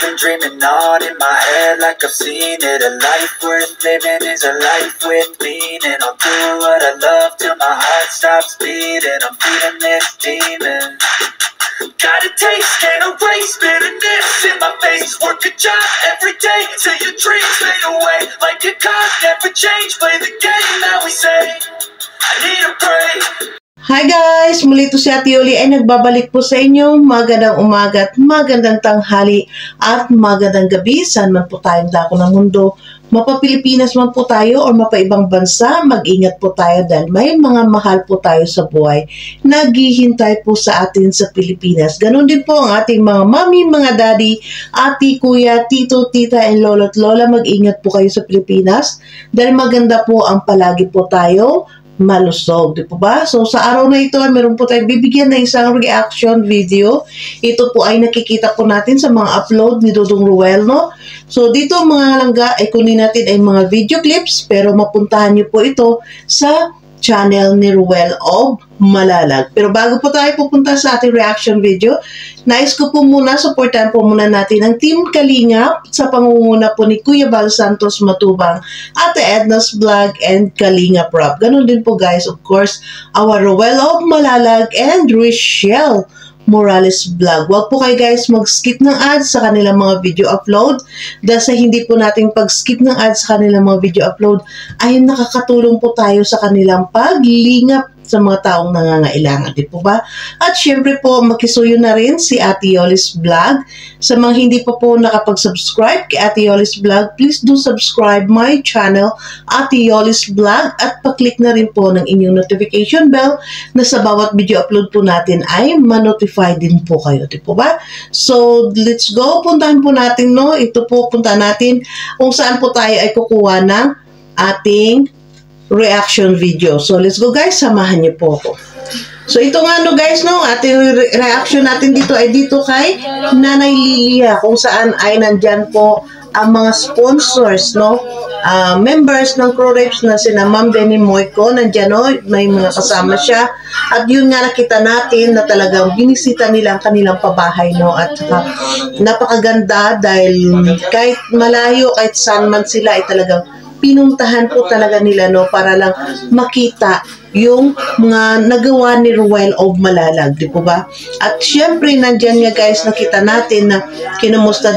I've been dreaming on in my head like I've seen it. A life worth living is a life with meaning. I'll do what I love till my heart stops beating. I'm feeding this demon. Got a taste, can't erase bitterness in my face. Work a job every day till your dreams fade away. Like a card, never change. Play the game that we say. I need a break. Hi guys! Muli ito si Ate Yoli ay nagbabalik po sa inyo. Magandang umaga at magandang tanghali at magandang gabi. Saan man po tayong dako ng mundo. Mapa-Pilipinas man po tayo o mapa-ibang bansa, mag-ingat po tayo dahil may mga mahal po tayo sa buhay. Naghihintay po sa atin sa Pilipinas. Ganon din po ang ating mga mami, mga daddy, ati, kuya, tito, tita, and lolo at lola. Mag-ingat po kayo sa Pilipinas dahil maganda po ang palagi po tayo malusog, di po ba? So, sa araw na ito, meron po tayo bibigyan ng isang reaction video. Ito po ay nakikita po natin sa mga upload ni Dudong Ruel, no? So, dito mga langga, ay kunin natin ay mga video clips, pero mapuntahan niyo po ito sa channel ni Ruel of Malalag. Pero bago po tayo pupunta sa ating reaction video, nais ko po muna, supportan po muna natin ang Team Kalingap sa pangunguna po ni Kuya Bal Santos Matubang, Ate Edna's Vlog, and Kalingap Rob. Ganon din po guys, of course, our Ruel of Malalag and Richelle Morales Vlog. Huwag po kayo guys mag-skip ng ads sa kanilang mga video upload. Dahil sa hindi po nating pag-skip ng ads sa kanilang mga video upload, ay nakakatulong po tayo sa kanilang paglingap sa mga taong nangangailangan, di po ba? At syempre po, makisuyo na rin si Ate Yoli's Vlog. Sa mga hindi pa po nakapag-subscribe kay Ate Yoli's Vlog, please do subscribe my channel, Ate Yoli's Vlog, at paklik na rin po ng inyong notification bell na sa bawat video upload po natin ay ma-notify din po kayo, di po ba? So, let's go. Puntahan po natin, no? Ito po, puntahan natin kung saan po tayo ay kukuha ng ating reaction video. So, let's go guys. Samahan niyo po ako. So, ito nga no guys, no, ating reaction natin dito ay dito kay Nanay Lilia, kung saan ay nandyan po ang mga sponsors, no, members ng Crew Rapes na sina Ma'am Benny Moico, nandyan, no, may mga kasama siya. At yun nga nakita natin na talagang binisita nila ang kanilang pabahay, no, at napakaganda dahil kahit malayo, kahit saan man sila ay talagang pinuntahan po talaga nila, no, para lang makita yung mga nagawa ni Ruel of Malalag, di po ba? At syempre nandyan nga guys, nakita natin na kinamusta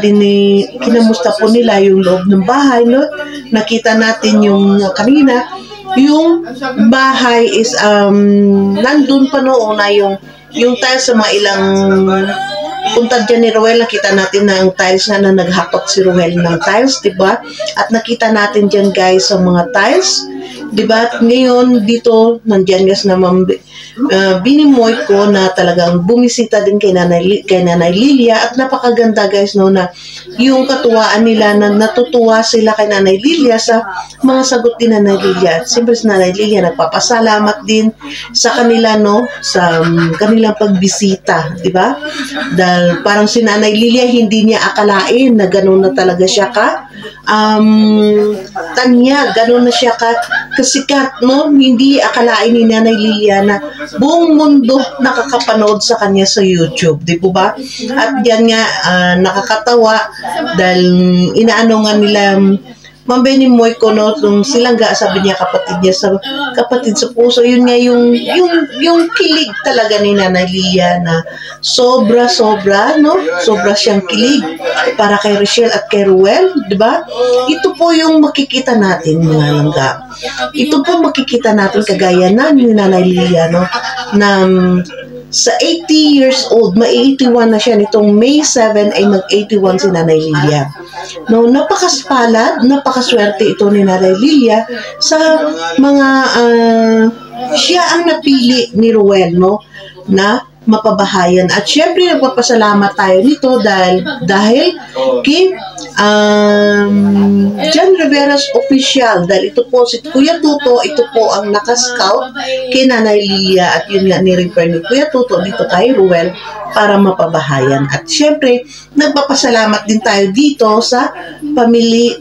po nila yung loob ng bahay, no? Nakita natin yung kanina, yung bahay is nandun pa noon na yung tiles sa mga ilang punta dyan ni Ruel, nakita natin na ang tiles na naghakot si Ruel ng tiles, diba? At nakita natin dyan guys sa mga tiles, diba? At ngayon dito, nandyan guys na binimoy ko na talagang bumisita din kay Nanay Lilia, at napakaganda guys, no, na yung katuwaan nila na natutuwa sila kay Nanay Lilia sa mga sagot ni Nanay Lilia. At siyempre si Nanay Lilia nagpapasalamat din sa kanila, no, sa kanilang pagbisita, diba? Dahil parang si Nanay Lilia hindi niya akalain na gano'n na talaga siya tanya, gano'n na siya kasikat, no? Hindi akalain ni Nanay Lilia na buong mundo nakakapanood sa kanya sa YouTube, di po ba? At yan nga, nakakatawa dahil inaano nga nila Ma'am Benny Moico, no, nung silangga, sabi niya kapatid sa puso, yun nga yung kilig talaga ni Nanay Lilia na sobra, no? Sobra siyang kilig para kay Richelle at kay Ruel, di ba? Ito po yung makikita natin, mga langga. Ito po makikita natin kagaya na ni Nanay Lilia, no, na sa 80 years old, ma-81 na siya nitong May 7 ay mag-81 si Nanay Lilia. No, napakaspalad, napakaswerte ito ni Nanay Lilia sa mga siya ang napili ni Ruel, no, na mapabahayan. At syempre nagpapasalamat tayo nito dahil kay John Rivera's official, dahil ito po si Kuya Tuto, ito po ang nakascout kay Nanay Lilia, at yun nga ni-refer ni Kuya Tuto dito kay Ruel para mapabahayan. At syempre nagpapasalamat din tayo dito sa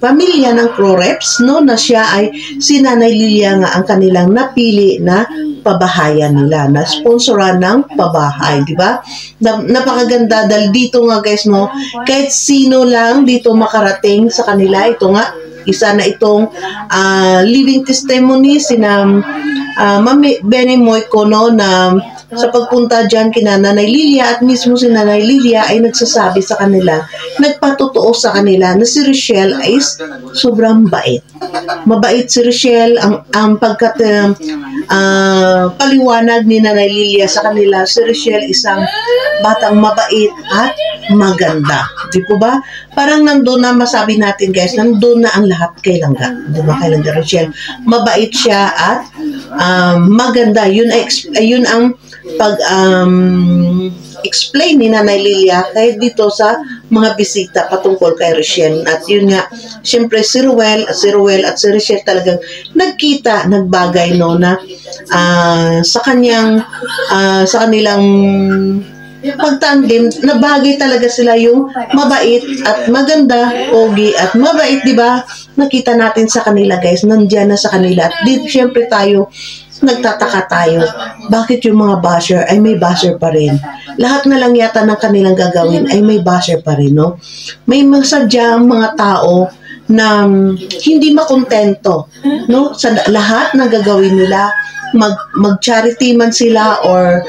pamilya ng Croreps, no, na siya ay si Nanay Lilia nga ang kanilang napili na pabahayan nila, na sponsoran ng pabahay, di ba? Napakaganda dahil dito nga guys, no, kahit sino lang dito makarating sa kanila. Ito nga, isa na itong living testimony sina Mami Benny Moico, no, na sa pagpunta dyan kina Nanay Lilia, at mismo si Nanay Lilia ay nagsasabi sa kanila, nagpatotoo sa kanila na si Rochelle ay sobrang bait. Mabait si Rochelle, ang pagkat paliwanag ni Nanay Lilia sa kanila, si Rochelle isang batang mabait at maganda. Di po ba? Parang nandun na, masabi natin guys, nandun na ang lahat kay Langga. Di ba kay Langga Rochelle? Mabait siya at maganda. Yun ang explain ni Nanay Lilia kahit dito sa mga bisita patungkol kay Rochelle. At yun nga, siyempre si Ruel at si Rochelle talagang nagkita, nagbagay, no, na sa kanilang pagtanglim, nabagay talaga sila yung mabait at maganda, pogi at mabait, di ba? Nakita natin sa kanila guys, nandiyan na sa kanila. At di, siyempre tayo, nagtataka tayo, bakit yung mga basher ay may basher pa rin? Lahat na lang yata ng kanilang gagawin ay may basher pa rin, no? May masadyang mga tao na hindi makontento, no? Sa lahat ng gagawin nila, mag-charity man sila or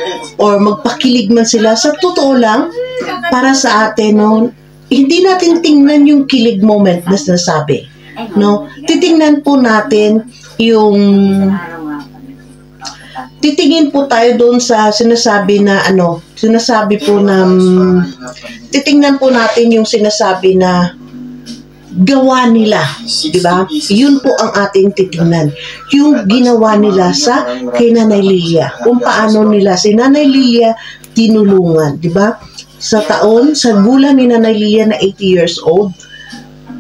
magpakilig man sila, sa totoo lang, para sa atin, no, hindi natin tingnan yung kilig moment na sinasabi, no? Titingnan po natin yung titingin po tayo doon sa sinasabi na titingnan po natin yung sinasabi na gawa nila, di ba? Yun po ang ating titingnan. Yung ginawa nila sa kay Nanay Lilia. Kung paano nila si Nanay Lilia tinulungan, di ba? Sa gulang ni Nanay Lilia na 80 years old,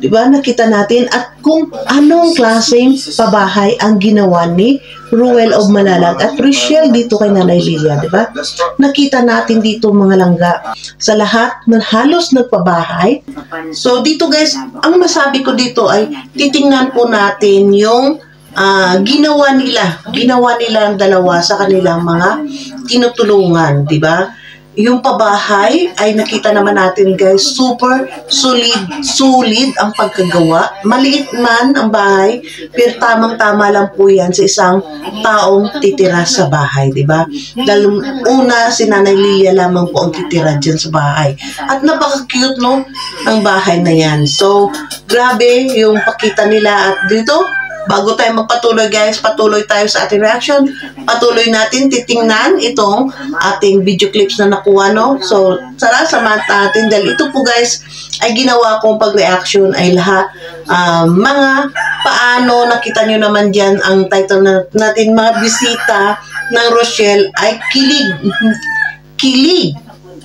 di ba? Nakita natin at kung anong klaseng pabahay ang ginawa ni Ruel of Malalag at Rochelle dito kay Nanay Lilia, di ba? Nakita natin dito mga langga sa lahat na halos nagpabahay. So dito guys, ang masabi ko dito ay titingnan po natin yung ginawa nila ang dalawa sa kanilang mga tinutulungan, di ba? Yung pabahay ay nakita naman natin guys, super solid ang pagkagawa. Maliit man ang bahay, pero tamang-tama lang po yan sa isang taong titira sa bahay, di ba? Dahil una, si Nanay Lilia lamang po ang titira dyan sa bahay. At napaka-cute, no, ang bahay na yan. So, grabe yung pakita nila. At dito, bago tayo magpatuloy guys, patuloy tayo sa ating reaction. Patuloy natin titingnan itong ating video clips na nakuha, no? So, samahan natin dahil ito po guys ay ginawa kong pag-reaction ay lahat mga paano, nakita nyo naman dyan ang title natin, mga bisita ng Rochelle ay kilig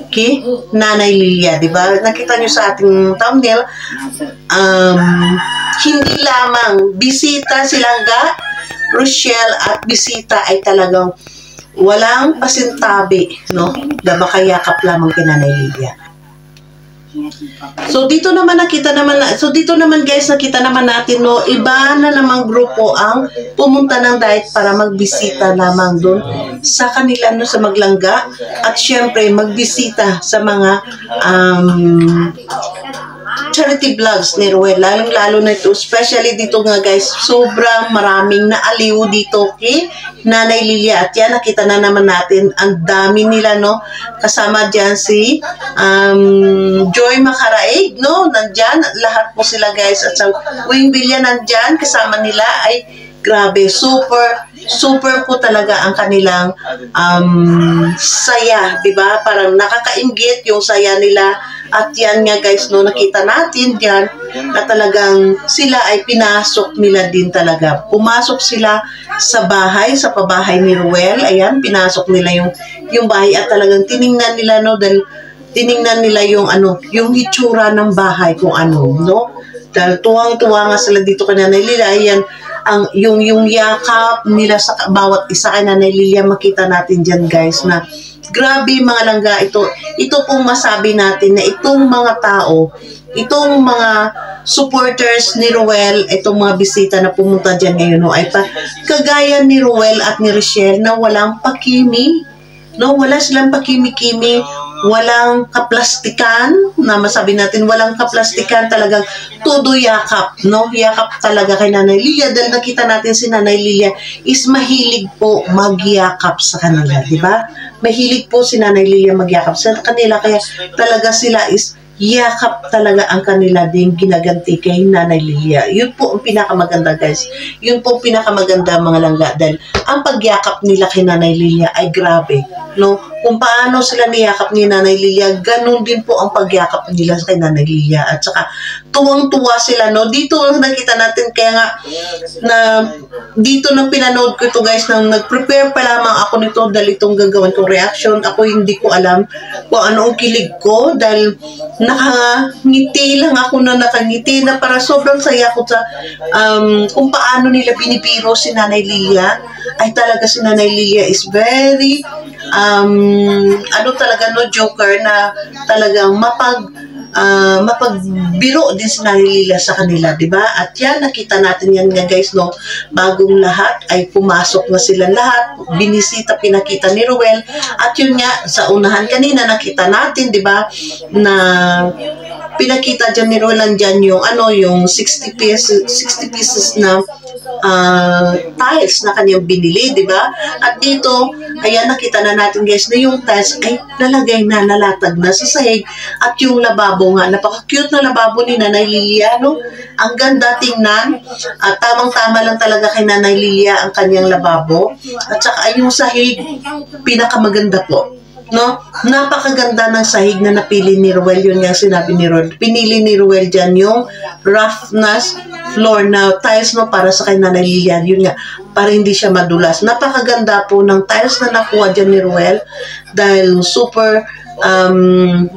kay Nanay Lilia, di ba? Nakita nyo sa ating thumbnail, hindi lamang bisita si Langga, Rochelle at bisita ay talagang walang pasintabi, no? Damakayakap lamang kay Nanay Lilia. So dito naman guys, nakita naman natin, no, iba na namang grupo ang pumunta ng diet para magbisita lamang doon sa kanila, no, sa Maglangga, at syempre magbisita sa mga charity vlogs ni Ruel, lalo na ito, especially dito nga guys, sobrang maraming naaliw dito kay Nanay Lilia. At yan, nakita na naman natin, ang dami nila, no, kasama dyan si Joy Macaraig, no, nandyan, lahat po sila guys, at sa Wing Villa nandyan, kasama nila, ay grabe, super po talaga ang kanilang saya, di ba? Parang nakakainggit yung saya nila. At yan nga guys, no, nakita natin dyan na talagang sila ay pinasok nila din talaga. Pumasok sila sa bahay, sa pabahay ni Ruel. Ayan, pinasok nila yung bahay at talagang tiningnan nila, no, dahil tiningnan nila yung yung hitsura ng bahay kung ano, no? Dahil tuwang-tuwa nga sila dito kay Nanay Lilia. Ayan, yung yakap nila sa bawat isa kay Nanay Lilia, makita natin dyan guys na Grabe mga langga, ito pong masabi natin na itong mga tao, itong mga supporters ni Ruel, itong mga bisita na pumunta dyan ngayon, no, ay kagaya ni Ruel at ni Richelle na walang pakimi, no, wala silang pakimi-kimi, walang kaplastikan, na masabi natin, walang kaplastikan, talagang todo yakap, no? Yakap talaga kay Nanay Lilia, dahil nakita natin si Nanay Lilia is mahilig po magyakap sa kanila, di ba? Mahilig po si Nanay Lilia magyakap sa kanila, kaya talaga sila is yakap talaga ang kanila ding ginaganti kay Nanay Lilia. Yun po ang pinakamaganda, guys. Yun po ang pinakamaganda, mga langga, dahil ang pagyakap nila kay Nanay Lilia ay grabe, no? Kung paano sila niyakap ni Nanay Lilia, ganun din po ang pagyakap nila kay Nanay Lilia. At saka, tuwang-tuwa sila, no? Dito nakita natin, kaya nga, na dito nang pinanood ko ito, guys, nang nag-prepare pa lamang ako nito dahil itong gagawin kong reaction. Ako hindi ko alam kung ano ang kilig ko dahil nakangiti lang ako na nakangiti na para sobrang saya ko sa kung paano nila binibiro si Nanay Lilia. Ay talaga si Nanay Lilia is very ano talaga, no, joker na talagang mapagbiro din si Nanay Lilia sa kanila, di ba? At yan, nakita natin yan nga, guys, no, bagong lahat ay pumasok na sila lahat, binisita, pinakita ni Ruel, at yun nga, sa unahan kanina, nakita natin, di ba, na pinakita dyan ni Ruel, dyan yung, yung 60 pieces na tiles na kanyang binili, di ba? At dito, ayan, nakita na natin, guys, na yung tiles ay nalagay na, nalatag na sa sahig, at yung lababo nga, napaka-cute na lababo ni Nanay Lilia, no? Ang ganda tingnan, at tamang-tama lang talaga kay Nanay Lilia ang kanyang lababo, at saka yung sahig, pinakamaganda po, no? Napakaganda ng sahig na napili ni Ruel, yun nga sinabi ni Ruel. Pinili ni Ruel dyan yung roughness floor na tiles, no, para sa kay Nanay Lilia, yun nga, para hindi siya madulas. Napakaganda po ng tiles na nakuha dyan ni Ruel dahil super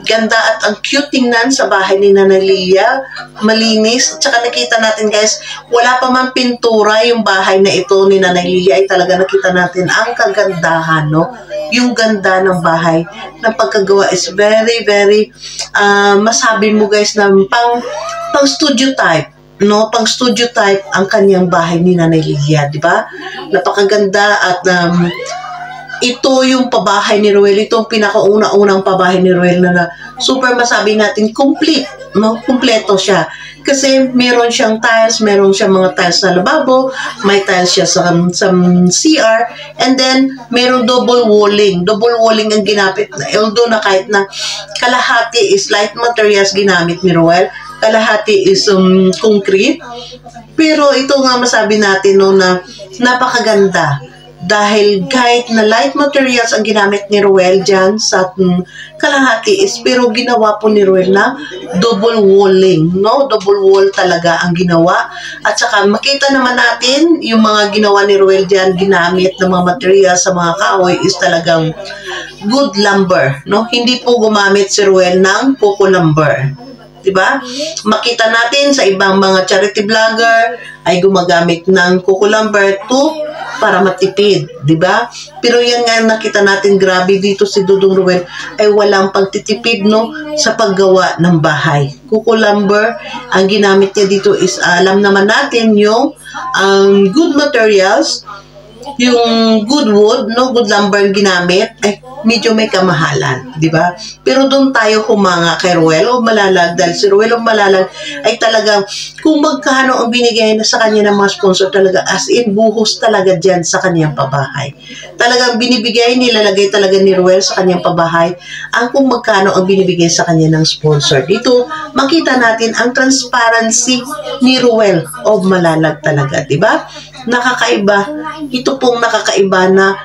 ganda at ang cute tingnan sa bahay ni Nanay Lilia, malinis. At saka nakita natin, guys, wala pa man pintura yung bahay na ito ni Nanay Lilia, ay talaga nakita natin ang kagandahan, no? Yung ganda ng bahay ng pagkagawa is very, very masabi mo, guys, na pang studio type, no? Pang studio type ang kanyang bahay ni Nanay Lilia, di ba? Napakaganda at ito yung pabahay ni Ruel, itong pinakauna-unang pabahay ni Ruel na super masabi natin complete, no? Kompleto siya. Kasi meron siyang tiles, meron siyang mga tiles na lababo, may tiles siya sa CR, and then meron double walling. Double walling ang ginamit, although na kahit na kalahati is light materials ginamit ni Ruel, kalahati is concrete. Pero ito nga masabi natin, no, na napakaganda. Dahil kahit na light materials ang ginamit ni Ruel dyan sa kalahati is, pero ginawa po ni Ruel na double walling, no? Double wall talaga ang ginawa. At saka makita naman natin yung mga ginawa ni Ruel dyan, ginamit ng mga materials sa mga kahoy is talagang good lumber, no? Hindi po gumamit si Ruel ng coco lumber. Diba? Makita natin sa ibang mga charity vlogger ay gumagamit ng coco lumber para matipid, diba? Pero yan nga nakita natin, grabe dito si Dudong Ruel ay walang pagtitipid, no, sa paggawa ng bahay. Coco lumber ang ginamit niya dito is, alam naman natin yung good materials, yung good wood, no, good lumber ang ginamit, medyo may kamahalan, di ba? Pero doon tayo humanga kay Ruel o Malalag, dahil si Ruel o Malalag ay talagang kung magkano ang binigay na sa kanya ng mga sponsor, talaga as in buhos talaga dyan sa kanyang pabahay. Talagang binibigay, nilalagay talaga ni Ruel sa kanyang pabahay ang kung magkano ang binibigay sa kanya ng sponsor. Dito makita natin ang transparency ni Ruel o Malalag talaga, di ba? Nakakaiba. Ito pong nakakaiba na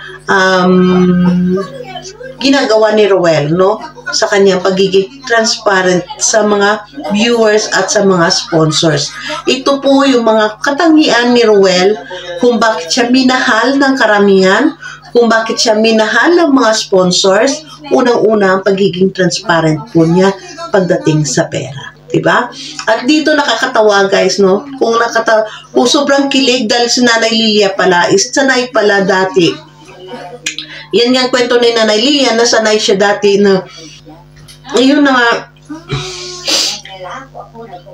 ginagawa ni Ruel, no, sa kanyang pagiging transparent sa mga viewers at sa mga sponsors. Ito po yung mga katangian ni Ruel kung bakit siya minahal ng karamihan, kung bakit siya minahal ng mga sponsors. Unang-una ang pagiging transparent po niya pagdating sa pera. Diba? At dito nakakatawa, guys, no? Kung sobrang kilig dahil si Nanay Lilia pala is sanay pala dati Yan nga ang kwento ni Nanay Lilia na sanay siya dati na yun na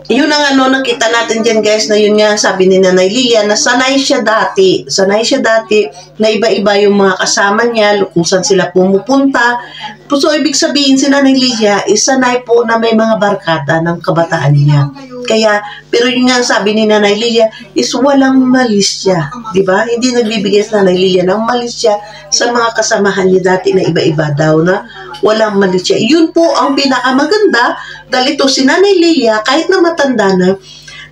yun ang nakita natin dyan guys, na yun nga sabi ni Nanay Lilia na sanay siya dati na iba-iba yung mga kasama niya, kung saan sila pumupunta. So ibig sabihin si Nanay Lilia is sanay po na may mga barkada ng kabataan niya. Kaya, pero yun nga sabi ni Nanay Lilia is walang malis siya, di ba? Hindi nagbibigay si Nanay Lilia ng malis siya sa mga kasamahan niya dati na iba-iba daw na walang malis siya. Yun po ang pinakamaganda dahil ito si Nanay Lilia kahit na matanda na,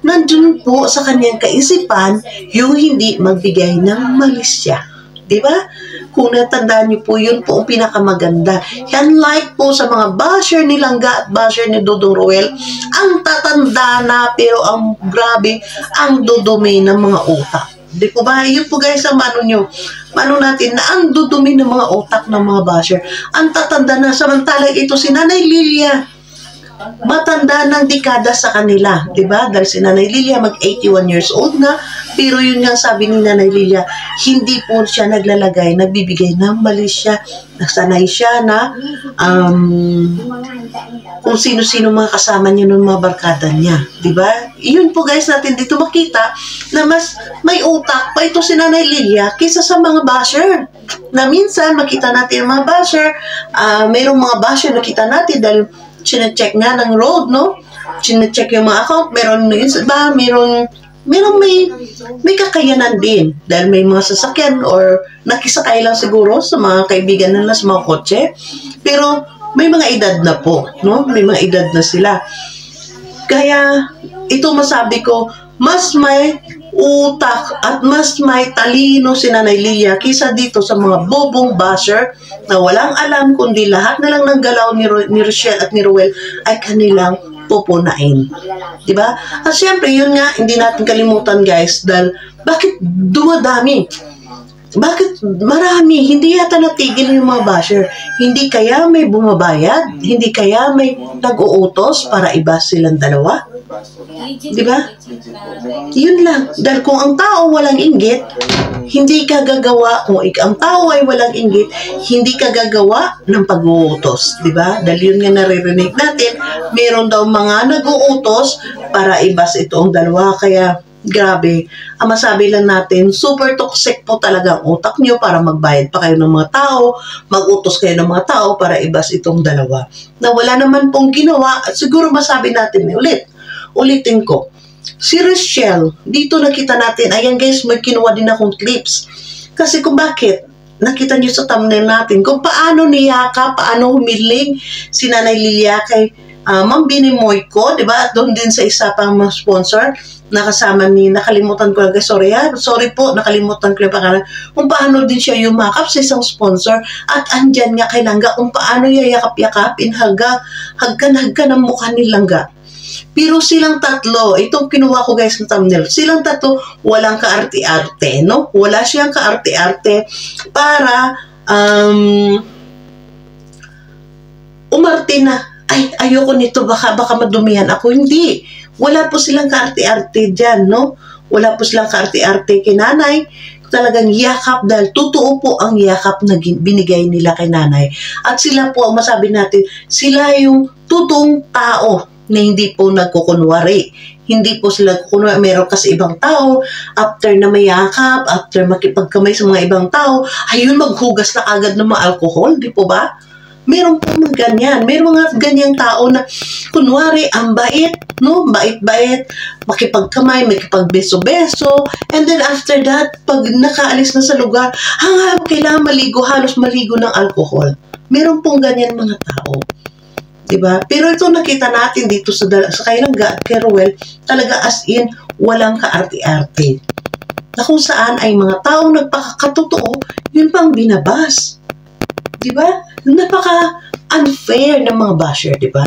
nandun po sa kanyang kaisipan yung hindi magbigay ng malis siya. Di ba? Kung natandaan niyo po, yun po ang pinakamaganda. Unlike po sa mga basher ni Langga at basher ni Dodong Roel, ang tatanda na pero ang grabe, ang dudumi ng mga utak. Di po ba? Yun po guys ang mano natin na ang dudumi ng mga utak ng mga basher. Ang tatanda na, samantalang ito si Nanay Lilia, matanda ng dekada sa kanila, di ba? Dahil si Nanay Lilia mag-81 years old na, pero yun nga sabi ni Nanay Lilia, hindi po siya nagbibigay ng malis siya, nasanay siya na kung sino-sino mga kasama niya ng mga barkada niya, di ba? Yun po guys natin dito makita na mas may utak pa ito si Nanay Lilia kaysa sa mga basher. Na minsan makita natin mga basher, mayroong mga basher nakita natin dahil chine-check nga ng road, no? Chine-check yung mga account, meron may kakayanan din dahil may mga sasakyan or nakisakay lang siguro sa mga kaibigan nila sa mga kotse, pero may mga edad na po, no? May mga edad na sila. Kaya ito masabi ko, mas may utak at mas may talino si Nanay Lilia kisa dito sa mga bobong basher na walang alam kundi lahat na lang ng galaw ni Rochelle at ni Ruel ay kanilang pupunain. Diba? At syempre, yun nga, hindi natin kalimutan guys, dahil bakit dumadami? Bakit marami? Hindi yata natigil yung mga basher. Hindi kaya may bumabayad? Hindi kaya may nag-uutos para iba silang dalawa? Diba? Yun lang. Dahil kung ang tao walang inggit, hindi ka gagawa, kung ang tao ay walang inggit, hindi ka gagawa ng pag-uutos. Diba? Dahil yun nga naririnig natin, meron daw mga nag-uutos para ibas itong dalawa. Kaya, grabe. Ang masabi lang natin, super toxic po talaga ang utak nyo para magbayad pa kayo ng mga tao, mag-utos kayo ng mga tao para ibas itong dalawa. Na wala naman pong ginawa, at siguro masabi natin ulitin ko. Si Rochelle, dito nakita natin, ayan guys, may kinuha din akong clips. Kasi kung bakit, nakita nyo sa thumbnail natin, kung paano niyaka, paano humiling si Nanay Lilia kay Ma'am Bini Moyko, di ba? At doon din sa isa pang sponsor, nakasama ni, nakalimutan ko lang guys, sorry po, nakalimutan ko yung pangalan, kung paano din siya yumakap sa isang sponsor, at andyan nga kay Langga, kung paano yakap-yakapin, hagkan ang mukha ni Langga. Pero silang tatlo, itong kinuha ko guys ng thumbnail, silang tatlo walang kaarte-arte, no? Wala siyang kaarte-arte para umarte na, ay, ayoko nito, baka madumihan ako. Hindi. Wala po silang kaarte-arte dyan, no? Wala po silang kaarte-arte kay Nanay. Talagang yakap dahil totoo po ang yakap na binigay nila kay Nanay. At sila po, ang masabi natin, sila yung totoong tao na hindi po nagkukunwari. Hindi po sila nagkukunwari. Meron kasi ibang tao, after na mayakap, after makipagkamay sa mga ibang tao, ayun, maghugas na agad ng mga alcohol, di po ba? Meron po mga ganyan. Meron mga ganyang tao na, kunwari, ang bait, no? Bait-bait, makipagkamay, makipagbeso-beso, and then after that, pag nakaalis na sa lugar, kailangan maligo, halos maligo ng alcohol. Meron pong ganyan mga tao. Diba? Pero ito nakita natin dito sa kay Langga at kay Ruel, talaga as in, walang kaarte-arte. Na kung saan ay mga taong nagpakakatotoo, yun pang binabas. Diba? Napaka-unfair ng mga basher, diba?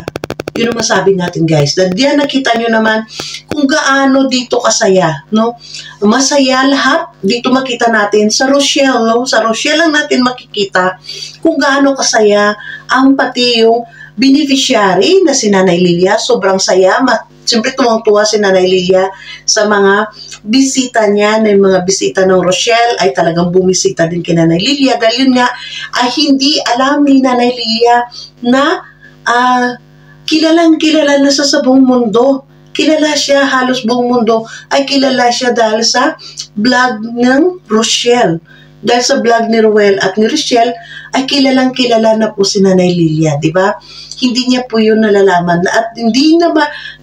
Yun ang masabi natin guys. Diyan nakita nyo naman kung gaano dito kasaya, no? Masaya lahat. Dito makita natin sa Rochelle, no? Sa Rochelle lang natin makikita kung gaano kasaya ang pati yung beneficiary na si Nanay Lilia, sobrang saya, Siyempre, tuwang-tuwa si Nanay Lilia sa mga bisita niya, na yung mga bisita ng Rochelle ay talagang bumisita din kay Nanay Lilia. Dahil yun nga, ay hindi alam ni Nanay Lilia na kilalang kilala na sa buong mundo. Kilala siya, halos buong mundo ay kilala siya dahil sa vlog ng Rochelle. Dahil sa vlog ni Ruel at ni Rochelle, ay kilalang kilala na po si Nanay Lilia, di ba? Hindi niya po yun nalalaman. At hindi na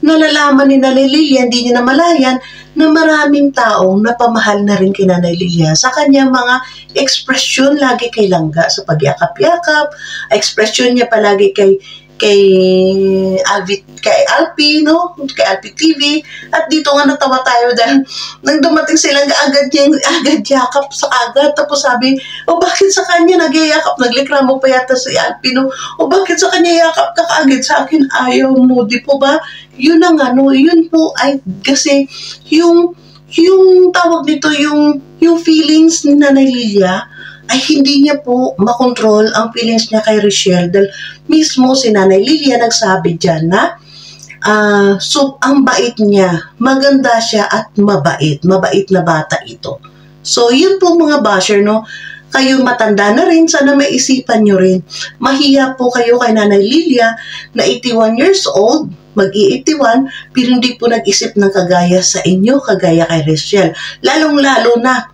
nalalaman ni Nanay Lilia, hindi niya namalayan na maraming taong napamahal na rin kay Nanay Lilia sa kanyang mga ekspresyon lagi kay Langga sa pag-yakap-yakap, ekspresyon niya palagi kay Alpi, no? Kay Alpi TV. At dito nga natawa tayo dahil nang dumating silang agad yakap sa agad. Tapos sabi, bakit sa kanya nagyayakap? Naglikramo pa yata si Alpi, no? Bakit sa kanya yakap ka kaagad? Sa akin ayaw mo, di po ba? Yun ang yun po ay kasi yung tawag nito, yung feelings ni Nanay Lilia ay hindi niya po makontrol ang feelings niya kay Rochelle dahil mismo si Nanay Lilia nagsabi dyan na so ang bait niya, maganda siya at mabait na bata ito. So yun po mga basher, no? Kayo matanda na rin, sana may isipan nyo rin. Mahiya po kayo kay Nanay Lilia na 81 years old, mag-i-81, pero hindi po nag-isip ng kagaya sa inyo, kagaya kay Rochelle. Lalong-lalo na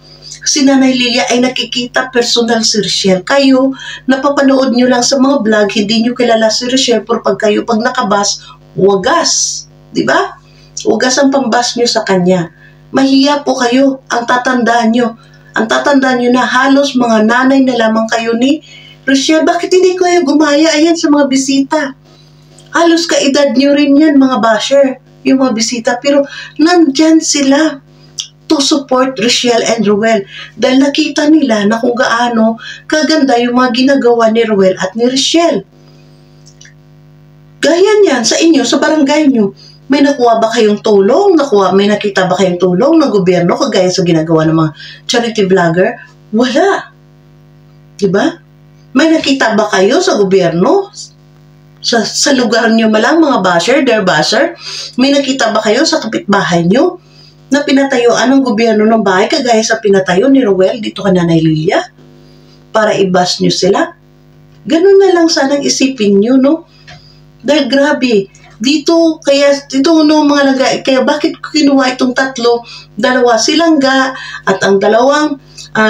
si Nanay Lilia ay nakikita personal si Rochelle. Kayo, napapanood nyo lang sa mga vlog, hindi nyo kilala si Rochelle, pero pag nakabas, wagas. Diba? Wagas ang pambas nyo sa kanya. Mahiya po kayo. Ang tatandaan nyo na halos mga nanay na lamang kayo ni Rochelle. Bakit hindi kayo gumaya? Ayan sa mga bisita. Halos kaedad nyo rin yan, mga basher, yung mga bisita. Pero nandyan sila to support Rochelle and Ruel. Dahil nakita nila na kung gaano kaganda yung mga ginagawa ni Ruel at ni Rochelle. Gaya niyan sa inyo, sa barangay nyo. May nakuha ba kayong tulong? May nakita ba kayong tulong ng gobyerno kagaya sa ginagawa ng mga charity vlogger? Wala. Diba? May nakita ba kayo sa gobyerno? Sa lugar nyo malang mga basher, their basher? May nakita ba kayo sa kapitbahay nyo na pinatayuan ng gobyerno ng bahay kagaya sa pinatayo ni Ruel dito kay Nanay Lilia para i-bash nyo sila? Ganun na lang sanang isipin nyo, no? Dahil grabe, dito no mga Langga, kaya bakit kinuha itong dalawa si Langga at ang dalawang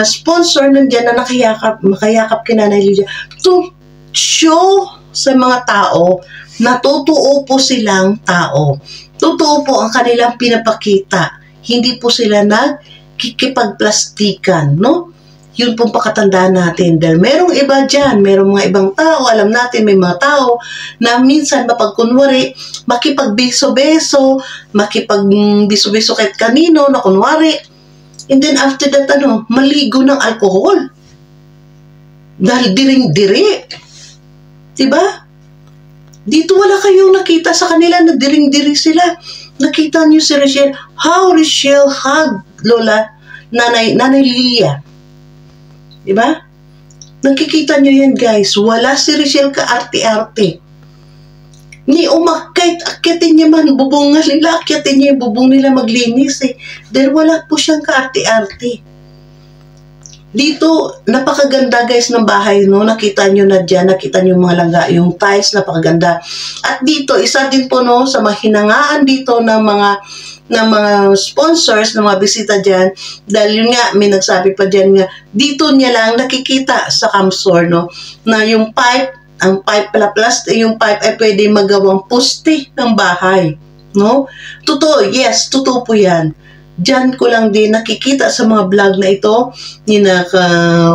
sponsor nandyan na makayakap kay Nanay Lilia to show sa mga tao na totoo po silang tao. Totoo po ang kanilang pinapakita. Hindi po sila nagkikipagplastikan, no? Yun pong pakatandaan natin. Dahil merong iba dyan, merong mga ibang tao, alam natin may mga tao na minsan mapagkunwari, makipagbiso-beso, makipagbiso-beso kahit kanino na kunwari. And then after that, maligo ng alcohol. Dahil diring-diri. Diba? Dito wala kayong nakita sa kanila na diring-diri sila. Nakita niyo si Rochelle, how Rochelle hugged Nanay Lilia. Diba? Nakikita niyo yan, guys. Wala si Rochelle ka-arte-arte. Ni akyatin niya man, bubong nila, akyatin niya yung bubong nila maglinis eh. Dahil wala po siyang ka-arte-arte. Dito, napakaganda guys ng bahay, no? Nakita nyo na dyan, nakita nyo yung mga Langga, yung tiles, napakaganda. At dito, isa din po, no, sa mahinangaan dito ng mga sponsors, ng mga bisita dyan, dahil yun nga, may nagsabi pa dyan nga, dito niya lang nakikita sa Camsor, no, na yung ang pipe pala plastic, yung pipe ay pwede magawang poste ng bahay, no? Totoo, yes, totoo po yan. Diyan ko lang din nakikita sa mga vlog na ito ni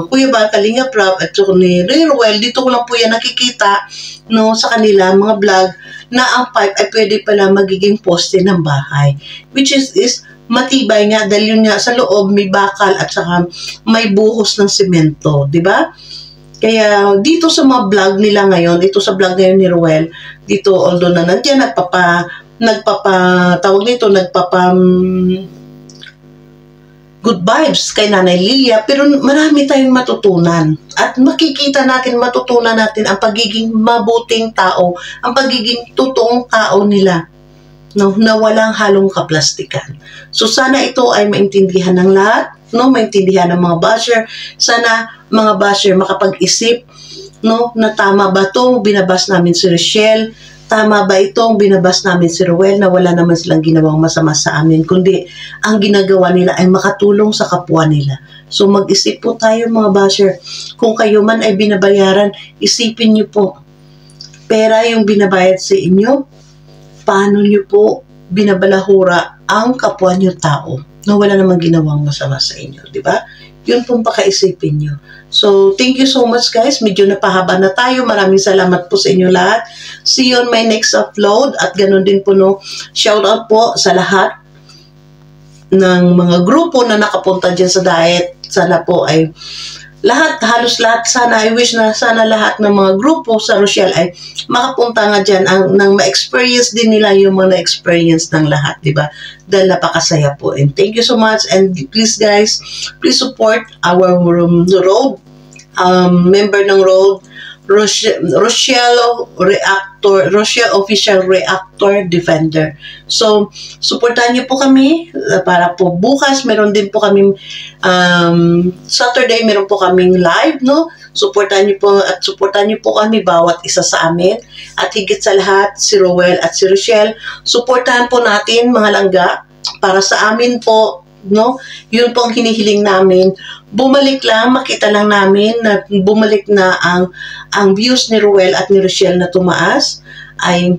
Kuya Bal Kalinga Prab at ni Ruel. Dito ko lang po yan nakikita, no, sa kanila mga vlog na ang pipe ay pwede pala magiging poste ng bahay. Which is matibay nga dahil yun nga sa loob may bakal at saka may buhos ng semento, di ba? Kaya dito sa mga vlog nila ngayon, dito sa vlog ngayon ni Ruel, dito although na nandiyan good vibes kay Nanay Lilia, pero marami tayong matutunan. At matutunan natin ang pagiging mabuting tao, ang pagiging totoong tao nila. no, na walang halong kaplastikan. So sana ito ay maintindihan ng lahat, no, maintindihan ng mga basher. Sana mga basher makapag-isip, no, na tama ba itong binabas namin si Rochelle? Tama ba itong binabas namin si Ruel na wala naman silang ginawang masama sa amin, kundi ang ginagawa nila ay makatulong sa kapwa nila. So mag-isip po tayo mga basher. Kung kayo man ay binabayaran, isipin niyo po, pera yung binabayad sa inyo, paano niyo po binabalahura ang kapwa niyo tao na wala namang ginawang masama sa inyo, di ba? Yun pong pakaisipin nyo. So, thank you so much guys. Medyo napahaba na tayo. Maraming salamat po sa inyo lahat. See you on my next upload. At ganun din po, no, shout out po sa lahat ng mga grupo na nakapunta dyan sa diet. Sana po ay halos lahat, sana, I wish na sana lahat ng mga grupo sa Rochelle ay makapunta nga dyan nang ma-experience din nila yung mga na-experience ng lahat, di ba? Dahil napakasaya po. And thank you so much. And please guys, please support our road, member ng road, Rochelle Official Reactor Defender. So, supportan niyo po kami para po bukas meron din po kami Saturday meron po kaming live, no? Supportan niyo po kami bawat isa sa amin at higit sa lahat si Roel at si Rochelle. Supportahan po natin mga langga para sa amin po, no? Yun po ang hinihiling namin. Bumalik lang, makita lang namin na bumalik na ang views ni Ruel at ni Rochelle na tumaas, ay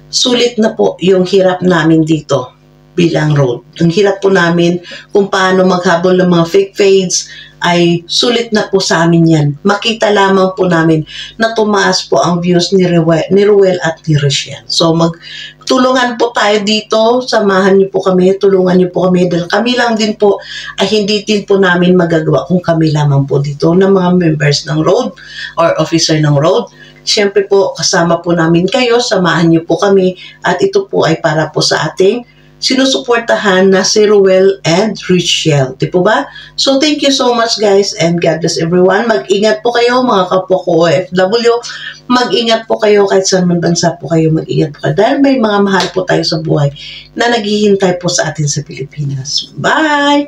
sulit na po yung hirap namin dito bilang road. Ang hirap po namin kung paano maghabol ng mga fake fades, ay sulit na po sa amin yan. Makita lamang po namin na tumaas po ang views ni Ruel at ni Rochelle. So tulungan po tayo dito, samahan niyo po kami, tulungan niyo po kami dahil kami lang din po ay hindi din po namin magagawa kung kami lamang po dito ng mga members ng road or officer ng road. Siyempre po kasama po namin kayo, samahan niyo po kami at ito po ay para po sa ating sinusuportahan na si Ruel and Rochelle. Di po ba? So, thank you so much guys and God bless everyone. Mag-ingat po kayo mga kapwa ko OFW. Mag-ingat po kayo kahit saan man bansa po kayo. Mag-ingat po kayo dahil may mga mahal po tayo sa buhay na naghihintay po sa atin sa Pilipinas. Bye!